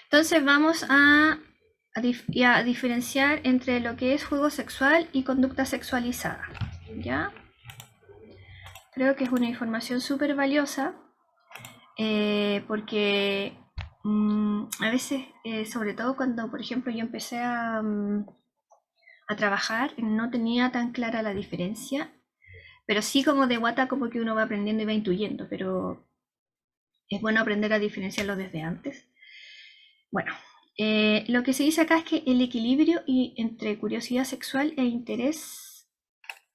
Entonces vamos a diferenciar entre lo que es juego sexual y conducta sexualizada. ¿Ya? Creo que es una información súper valiosa porque a veces, sobre todo cuando, por ejemplo, yo empecé a trabajar, no tenía tan clara la diferencia, pero sí como de guata como que uno va aprendiendo y va intuyendo, pero es bueno aprender a diferenciarlo desde antes. Bueno, lo que se dice acá es que el equilibrio entre curiosidad sexual e interés,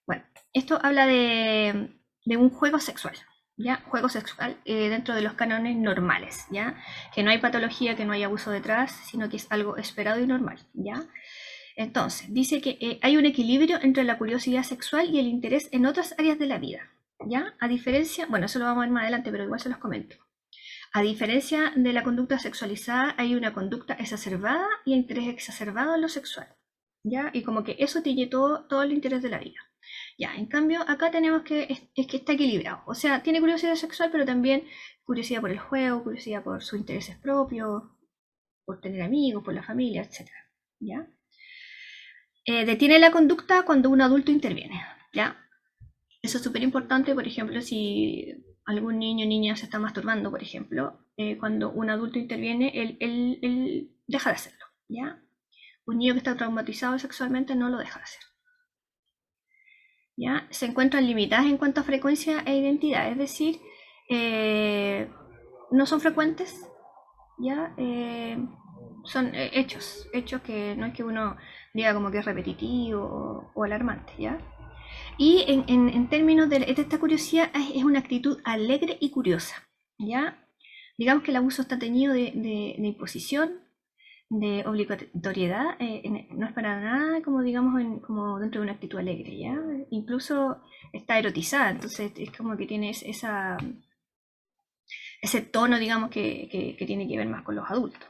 bueno, esto habla de un juego sexual, ¿ya? Juego sexual dentro de los cánones normales, ¿ya? Que no hay patología, que no hay abuso detrás, sino que es algo esperado y normal, ¿ya? Entonces, dice que hay un equilibrio entre la curiosidad sexual y el interés en otras áreas de la vida, ¿ya? A diferencia, bueno, eso lo vamos a ver más adelante, pero igual se los comento. A diferencia de la conducta sexualizada, hay una conducta exacerbada y interés exacerbado en lo sexual, ¿ya? Y como que eso tiene todo el interés de la vida. Ya, en cambio, acá tenemos es que está equilibrado. O sea, tiene curiosidad sexual, pero también curiosidad por el juego, curiosidad por sus intereses propios, por tener amigos, por la familia, etc. ¿Ya? Detiene la conducta cuando un adulto interviene, ¿ya? Eso es súper importante, por ejemplo, si algún niño o niña se está masturbando, por ejemplo, cuando un adulto interviene, él deja de hacerlo, ¿ya? Un niño que está traumatizado sexualmente no lo deja de hacer, ¿ya? Se encuentran limitadas en cuanto a frecuencia e identidad, es decir, no son frecuentes, ¿ya? Son hechos que no es que uno diga como que es repetitivo o alarmante, ¿ya? Y en términos de esta curiosidad, es una actitud alegre y curiosa, ¿ya? Digamos que el abuso está teñido de imposición, de obligatoriedad, no es para nada como digamos como dentro de una actitud alegre, ¿ya? Incluso está erotizada, entonces es como que tienes ese tono, digamos, que tiene que ver más con los adultos.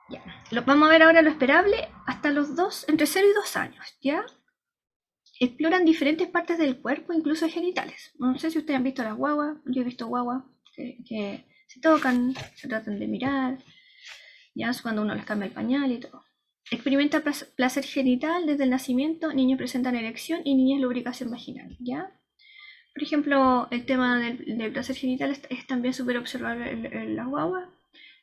Ya. Vamos a ver ahora lo esperable hasta los entre 0 y 2 años, ¿ya? Exploran diferentes partes del cuerpo, incluso genitales. No sé si ustedes han visto las guaguas, yo he visto guaguas que se tocan, se tratan de mirar, ya es cuando uno les cambia el pañal y todo. Experimenta placer genital desde el nacimiento, niños presentan erección y niñas lubricación vaginal, ¿ya? Por ejemplo, el tema del placer genital es también súper observable en las guaguas.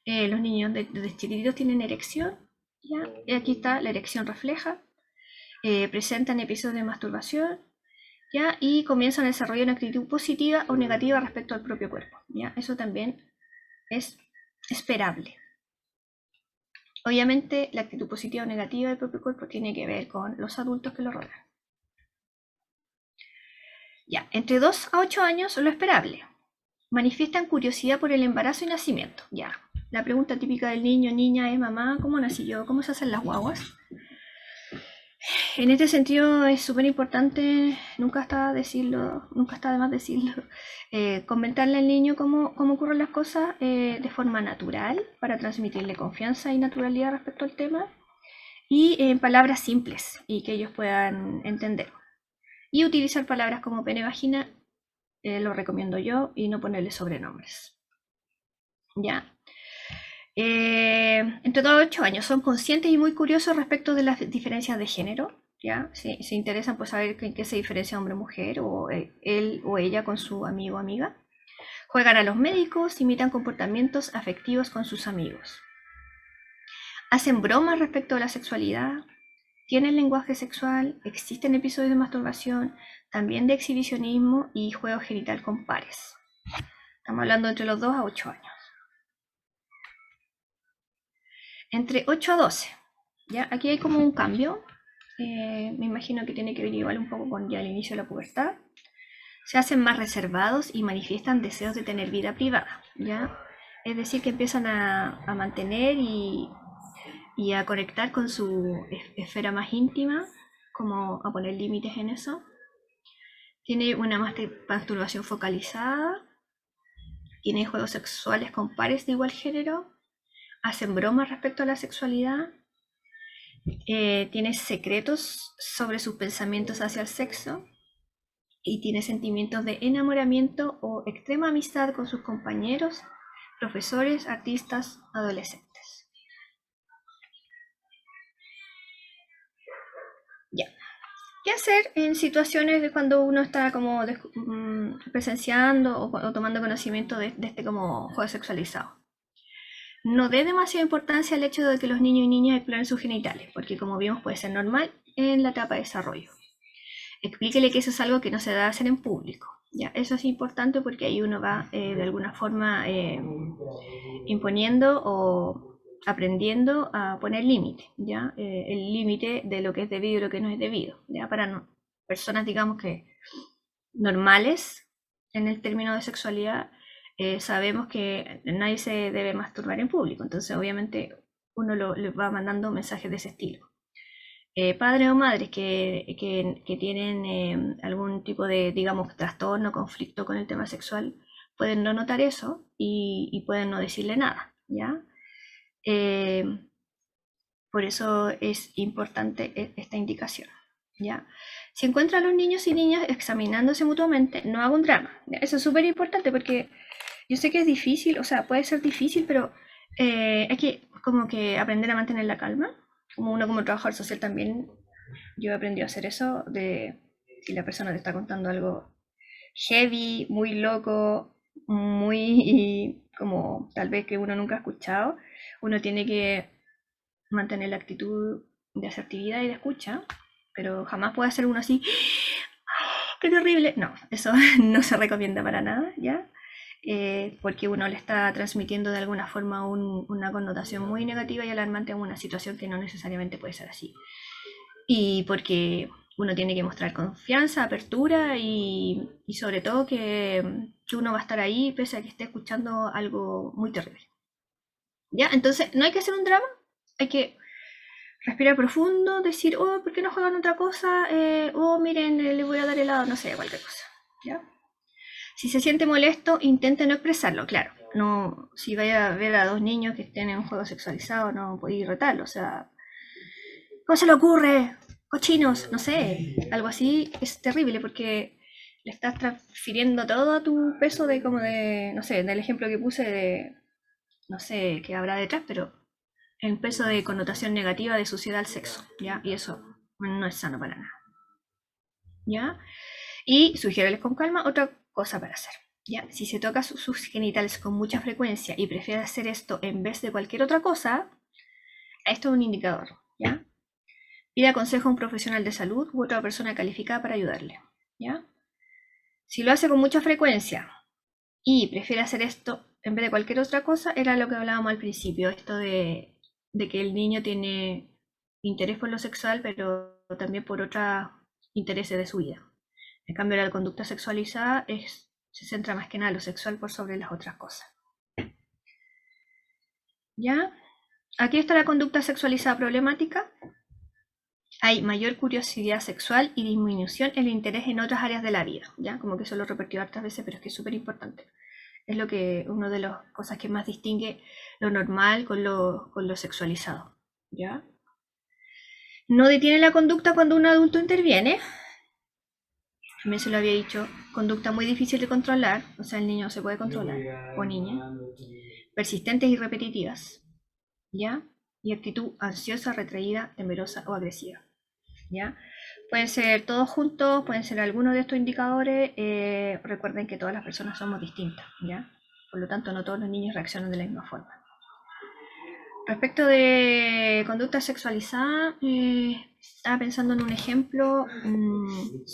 Los niños desde chiquititos tienen erección, ¿ya? Y aquí está la erección refleja. Presentan episodios de masturbación, ¿ya? Y comienzan a desarrollar una actitud positiva o negativa respecto al propio cuerpo, ¿ya? Eso también es esperable. Obviamente, la actitud positiva o negativa del propio cuerpo tiene que ver con los adultos que lo rodean. Ya, entre 2 a 8 años, lo esperable. Manifiestan curiosidad por el embarazo y nacimiento, ya. La pregunta típica del niño o niña es, mamá, ¿cómo nací yo? ¿Cómo se hacen las guaguas? En este sentido es súper importante, nunca está de más decirlo, comentarle al niño cómo ocurren las cosas de forma natural para transmitirle confianza y naturalidad respecto al tema y en palabras simples y que ellos puedan entender. Y utilizar palabras como pene, vagina, lo recomiendo yo, y no ponerle sobrenombres. ¿Ya? Entre todos 8 años son conscientes y muy curiosos respecto de las diferencias de género, ¿ya? Se interesan por saber en qué se diferencia hombre o mujer, o él o ella con su amigo o amiga. Juegan a los médicos, imitan comportamientos afectivos con sus amigos. Hacen bromas respecto a la sexualidad, tienen lenguaje sexual, existen episodios de masturbación, también de exhibicionismo y juego genital con pares. Estamos hablando entre los 2 a 8 años. Entre 8 a 12, ¿ya? Aquí hay como un cambio. Me imagino que tiene que ver igual un poco con ya el inicio de la pubertad. Se hacen más reservados y manifiestan deseos de tener vida privada, ¿ya? Es decir, que empiezan a mantener y a conectar con su esfera más íntima, como a poner límites en eso. Tiene una masturbación focalizada, tiene juegos sexuales con pares de igual género, hacen bromas respecto a la sexualidad, tiene secretos sobre sus pensamientos hacia el sexo y tiene sentimientos de enamoramiento o extrema amistad con sus compañeros, profesores, artistas, adolescentes. Ya. ¿Qué hacer en situaciones de cuando uno está como presenciando o tomando conocimiento de este como juego sexualizado? No dé demasiada importancia al hecho de que los niños y niñas exploren sus genitales, porque como vimos puede ser normal en la etapa de desarrollo. Explíquele que eso es algo que no se debe hacer en público. ¿Ya? Eso es importante porque ahí uno va de alguna forma imponiendo o aprendiendo a poner límite, ¿ya? El límite de lo que es debido y lo que no es debido, ¿ya? Para no, personas, digamos que normales en el término de sexualidad, sabemos que nadie se debe masturbar en público, entonces obviamente uno le va mandando mensajes de ese estilo. Padres o madres que tienen algún tipo de, digamos, trastorno, conflicto con el tema sexual, pueden no notar eso y pueden no decirle nada, ¿ya? Eh, por eso es importante esta indicación, ¿ya? Si encuentra a los niños y niñas examinándose mutuamente, no haga un drama. ¿Ya? Eso es súper importante porque yo sé que es difícil, o sea, puede ser difícil, pero hay que como que aprender a mantener la calma. Como uno como trabajador social también, yo he aprendido a hacer eso, de si la persona te está contando algo heavy, muy loco, muy como tal vez que uno nunca ha escuchado, uno tiene que mantener la actitud de asertividad y de escucha, pero jamás puede hacer uno así, ¡ah, qué terrible! No, eso no se recomienda para nada, ¿ya? Porque uno le está transmitiendo de alguna forma una connotación muy negativa y alarmante a una situación que no necesariamente puede ser así. Y porque uno tiene que mostrar confianza, apertura y sobre todo que uno va a estar ahí pese a que esté escuchando algo muy terrible. ¿Ya? Entonces, no hay que hacer un drama, hay que respirar profundo, decir, oh, ¿por qué no juegan otra cosa? Oh, miren, le voy a dar helado, no sé, cualquier cosa. ¿Ya? Si se siente molesto, intente no expresarlo, claro. No, si vaya a ver a dos niños que estén en un juego sexualizado, no podéis retarlo, o sea, ¿cómo se le ocurre? Cochinos, no sé, algo así es terrible porque le estás transfiriendo todo tu peso de como de, no sé, del ejemplo que puse de, no sé qué habrá detrás, pero el peso de connotación negativa de suciedad al sexo, ¿ya? Y eso no es sano para nada, ¿ya? Y sugiéreles con calma otra cosa para hacer, ¿ya? Si se toca sus genitales con mucha frecuencia y prefiere hacer esto en vez de cualquier otra cosa, esto es un indicador, ¿ya? Pida consejo a un profesional de salud u otra persona calificada para ayudarle, ¿ya? Si lo hace con mucha frecuencia y prefiere hacer esto en vez de cualquier otra cosa, era lo que hablábamos al principio, esto de que el niño tiene interés por lo sexual, pero también por otros intereses de su vida. En cambio, la conducta sexualizada se centra más que nada en lo sexual por sobre las otras cosas. ¿Ya? Aquí está la conducta sexualizada problemática. Hay mayor curiosidad sexual y disminución en el interés en otras áreas de la vida, ¿ya? Como que eso lo he repetido hartas veces, pero es que es súper importante. Es lo que, una de las cosas que más distingue lo normal con lo sexualizado, ¿ya? No detiene la conducta cuando un adulto interviene. También se lo había dicho, conducta muy difícil de controlar, o sea, el niño no se puede controlar, o niña. Persistentes y repetitivas, ¿ya? Y actitud ansiosa, retraída, temerosa o agresiva, ¿ya? Pueden ser todos juntos, pueden ser algunos de estos indicadores. Recuerden que todas las personas somos distintas, ¿ya? Por lo tanto, no todos los niños reaccionan de la misma forma. Respecto de conducta sexualizada, estaba pensando en un ejemplo,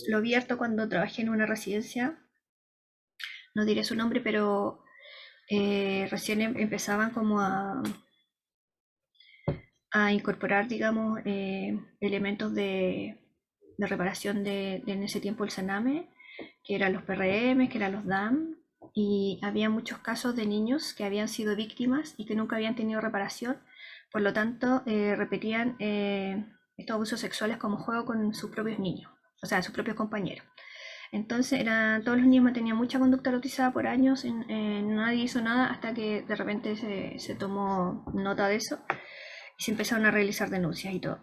lo vi harto cuando trabajé en una residencia, no diré su nombre, pero recién empezaban como a incorporar, digamos, elementos de reparación en ese tiempo el Sename, que eran los PRM, que eran los DAM, y había muchos casos de niños que habían sido víctimas y que nunca habían tenido reparación, por lo tanto repetían estos abusos sexuales como juego con sus propios niños, o sea, sus propios compañeros. Entonces todos los niños mantenían mucha conducta erotizada por años, nadie hizo nada hasta que de repente se tomó nota de eso y se empezaron a realizar denuncias y todo.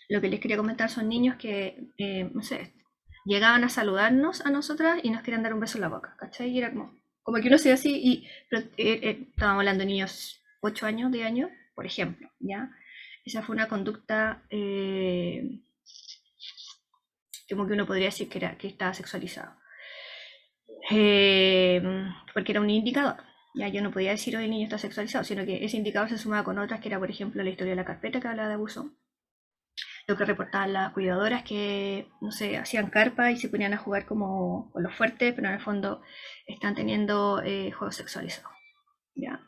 Lo que les quería comentar son niños que, no sé, llegaban a saludarnos a nosotras y nos querían dar un beso en la boca, ¿cachai? Y era como como que uno se ve así, pero, estábamos hablando de niños 8 años, 10 años, por ejemplo, ¿ya? Esa fue una conducta como que uno podría decir que estaba sexualizado. Porque era un indicador. Ya yo no podía decir hoy el niño está sexualizado, sino que ese indicador se sumaba con otras, que era, por ejemplo, la historia de la carpeta que hablaba de abuso, lo que reportaban las cuidadoras que, no sé, hacían carpa y se ponían a jugar como con los fuertes, pero en el fondo están teniendo juegos sexualizados. ¿Ya?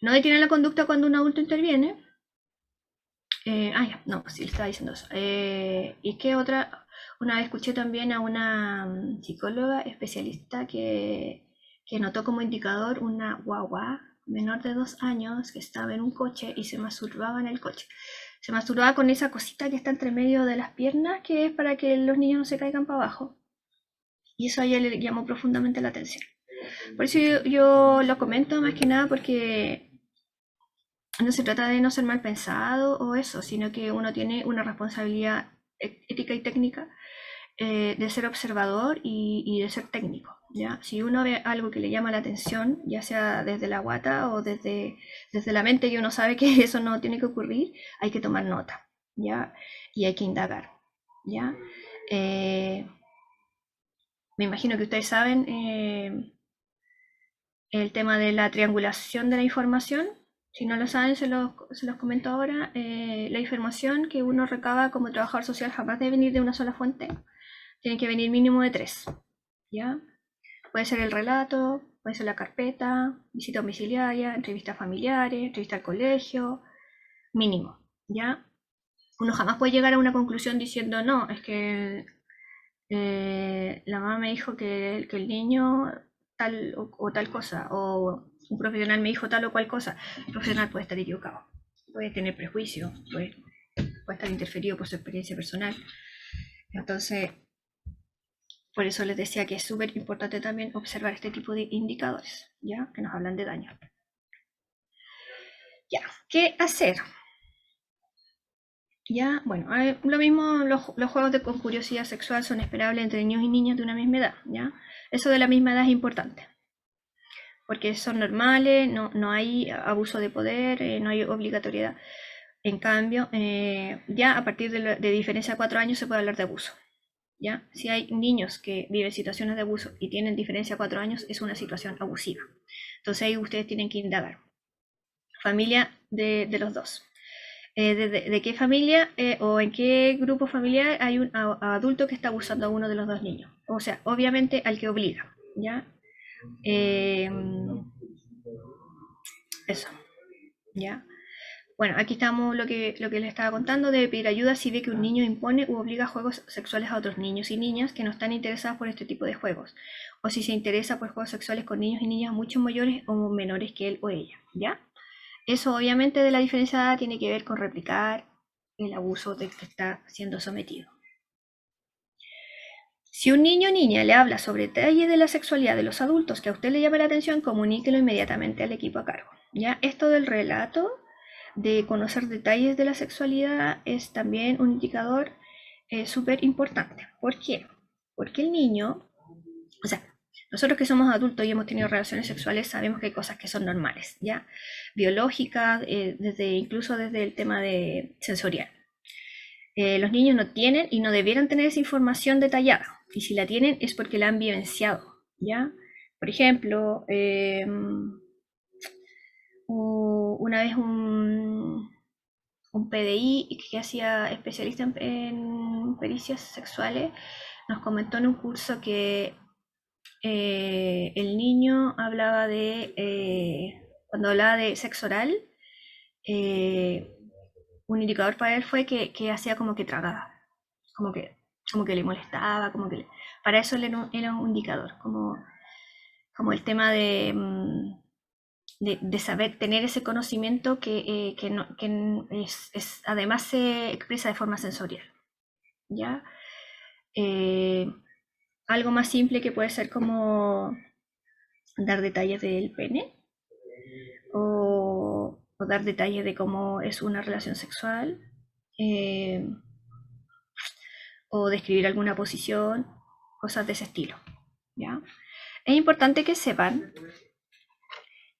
No detiene la conducta cuando un adulto interviene. Ya, no, sí, le estaba diciendo eso. Y que una vez escuché también a una psicóloga especialista que notó como indicador una guagua menor de 2 años que estaba en un coche y se masturbaba en el coche. Se masturbaba con esa cosita que está entre medio de las piernas, que es para que los niños no se caigan para abajo. Y eso a ella le llamó profundamente la atención. Por eso yo lo comento más que nada porque no se trata de no ser mal pensado o eso, sino que uno tiene una responsabilidad ética y técnica de ser observador y de ser técnico. ¿Ya? Si uno ve algo que le llama la atención, ya sea desde la guata o desde la mente, y uno sabe que eso no tiene que ocurrir, hay que tomar nota, ¿ya? Y hay que indagar, ¿ya? Me imagino que ustedes saben el tema de la triangulación de la información. Si no lo saben, se los comento ahora. La información que uno recaba como trabajador social jamás debe venir de una sola fuente. Tiene que venir mínimo de 3. ¿Ya? Puede ser el relato, puede ser la carpeta, visita domiciliaria, entrevistas familiares, entrevista al colegio, mínimo. ¿Ya? Uno jamás puede llegar a una conclusión diciendo, no, es que la mamá me dijo que el niño tal o tal cosa, o un profesional me dijo tal o cual cosa. El profesional puede estar equivocado, puede tener prejuicios, puede estar interferido por su experiencia personal. Entonces, por eso les decía que es súper importante también observar este tipo de indicadores, ¿ya? Que nos hablan de daño. Ya, ¿qué hacer? Ya, bueno, lo mismo, los juegos con curiosidad sexual son esperables entre niños y niñas de una misma edad, ¿ya? Eso de la misma edad es importante, porque son normales, no hay abuso de poder, no hay obligatoriedad. En cambio, ya a partir de diferencia de 4 años se puede hablar de abuso. ¿Ya? Si hay niños que viven situaciones de abuso y tienen diferencia de 4 años, es una situación abusiva. Entonces ahí ustedes tienen que indagar. Familia de los dos. De qué familia o en qué grupo familiar hay un adulto que está abusando a uno de los dos niños. O sea, obviamente al que obliga. ¿Ya? Eso. ¿Ya? Bueno, aquí estamos lo que les estaba contando, de pedir ayuda si ve que un niño impone u obliga juegos sexuales a otros niños y niñas que no están interesados por este tipo de juegos, o si se interesa por juegos sexuales con niños y niñas mucho mayores o menores que él o ella, ¿ya? Eso obviamente de la diferencia de edad tiene que ver con replicar el abuso del que está siendo sometido. Si un niño o niña le habla sobre detalles de la sexualidad de los adultos que a usted le llame la atención, comuníquelo inmediatamente al equipo a cargo. ¿Ya? Esto del relato, de conocer detalles de la sexualidad, es también un indicador súper importante. ¿Por qué? Porque el niño, o sea, nosotros que somos adultos y hemos tenido relaciones sexuales sabemos que hay cosas que son normales, ¿ya? Biológicas, incluso desde el tema sensorial. Los niños no tienen y no debieran tener esa información detallada. Y si la tienen es porque la han vivenciado, ¿ya? Por ejemplo, una vez un PDI que hacía especialista en pericias sexuales nos comentó en un curso que el niño hablaba cuando hablaba de sexo oral, un indicador para él fue que hacía como que tragaba, como que, como que le molestaba, para eso él era un indicador, como el tema de saber tener ese conocimiento además se expresa de forma sensorial. ¿Ya? Algo más simple que puede ser como dar detalles del pene o dar detalles de cómo es una relación sexual o describir alguna posición, cosas de ese estilo. ¿Ya? Es importante que sepan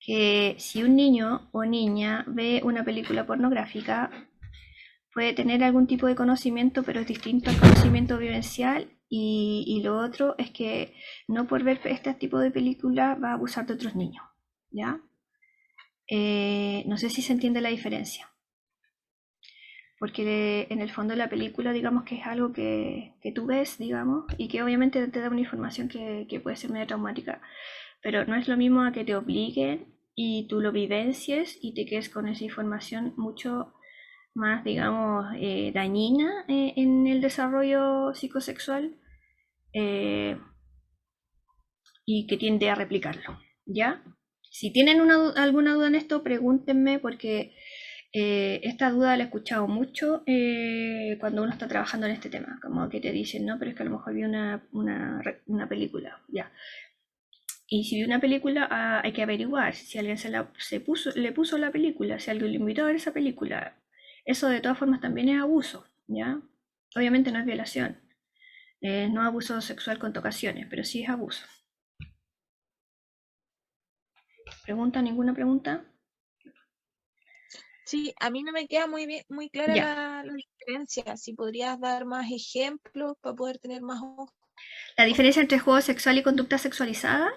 que si un niño o niña ve una película pornográfica, puede tener algún tipo de conocimiento, pero es distinto al conocimiento vivencial. Y lo otro es que no por ver este tipo de película va a abusar de otros niños, ¿ya? No sé si se entiende la diferencia, porque en el fondo la película, digamos que es algo que tú ves, digamos, y que obviamente te da una información que puede ser medio traumática, pero no es lo mismo a que te obliguen y tú lo vivencies y te quedes con esa información mucho más, digamos, dañina en el desarrollo psicosexual, eh, y que tiende a replicarlo, ¿ya? Si tienen alguna duda en esto, pregúntenme porque esta duda la he escuchado mucho cuando uno está trabajando en este tema, como que te dicen, no, pero es que a lo mejor vi una película, ya. Y si vi una película, hay que averiguar si alguien le puso la película, si alguien le invitó a ver esa película. Eso de todas formas también es abuso, ¿ya? Obviamente no es violación, no es abuso sexual con tocaciones, pero sí es abuso. ¿Pregunta? ¿Ninguna pregunta? Sí, a mí no me queda muy bien, muy clara Ya. la diferencia. Si podrías dar más ejemplos para poder tener más ojos. La diferencia entre juego sexual y conducta sexualizada.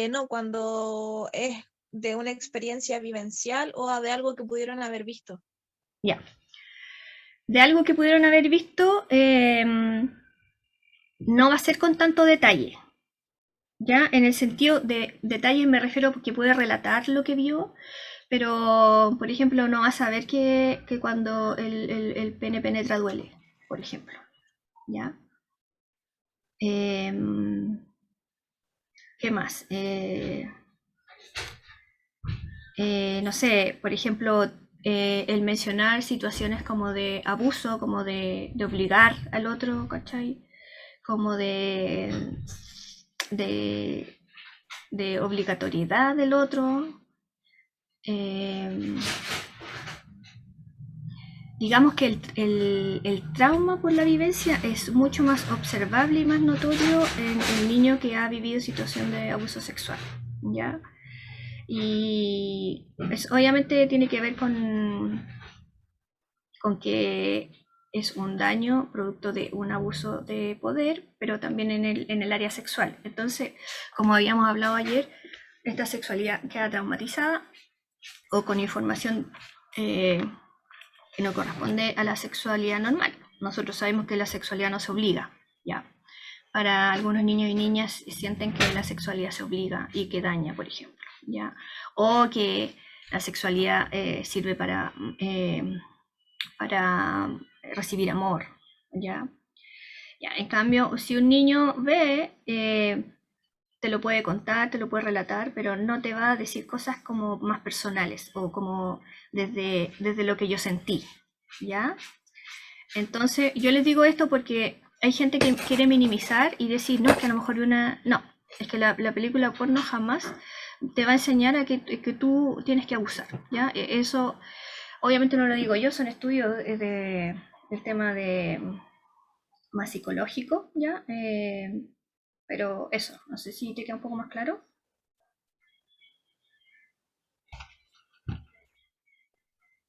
No, cuando es de una experiencia vivencial o de algo que pudieron haber visto. Ya. De algo que pudieron haber visto, no va a ser con tanto detalle. Ya, en el sentido de detalles me refiero porque puede relatar lo que vio, pero por ejemplo no va a saber que cuando el pene penetra duele, por ejemplo. ¿Ya? ¿Qué más? No sé, por ejemplo, el mencionar situaciones como de abuso, como de obligar al otro, ¿cachai? Como de, de obligatoriedad del otro. Eh, digamos que el trauma por la vivencia es mucho más observable y más notorio en el niño que ha vivido situación de abuso sexual, ¿ya? Y obviamente tiene que ver con que es un daño producto de un abuso de poder, pero también en el área sexual. Entonces, como habíamos hablado ayer, esta sexualidad queda traumatizada o con información que no corresponde a la sexualidad normal. Nosotros sabemos que la sexualidad no se obliga, ¿ya? Para algunos niños y niñas sienten que la sexualidad se obliga y que daña, por ejemplo, ¿ya? O que la sexualidad sirve para recibir amor, ¿ya? Ya, en cambio, si un niño ve, te lo puede contar, te lo puede relatar, pero no te va a decir cosas como más personales o como desde lo que yo sentí, ¿ya? Entonces, yo les digo esto porque hay gente que quiere minimizar y decir, no, es que a lo mejor una... No, es que la película porno jamás te va a enseñar a que tú tienes que abusar, ¿ya? Eso, obviamente no lo digo yo, son estudios del tema de más psicológico, ¿ya? Pero eso, no sé si te queda un poco más claro.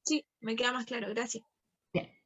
Sí, me queda más claro, gracias. Bien.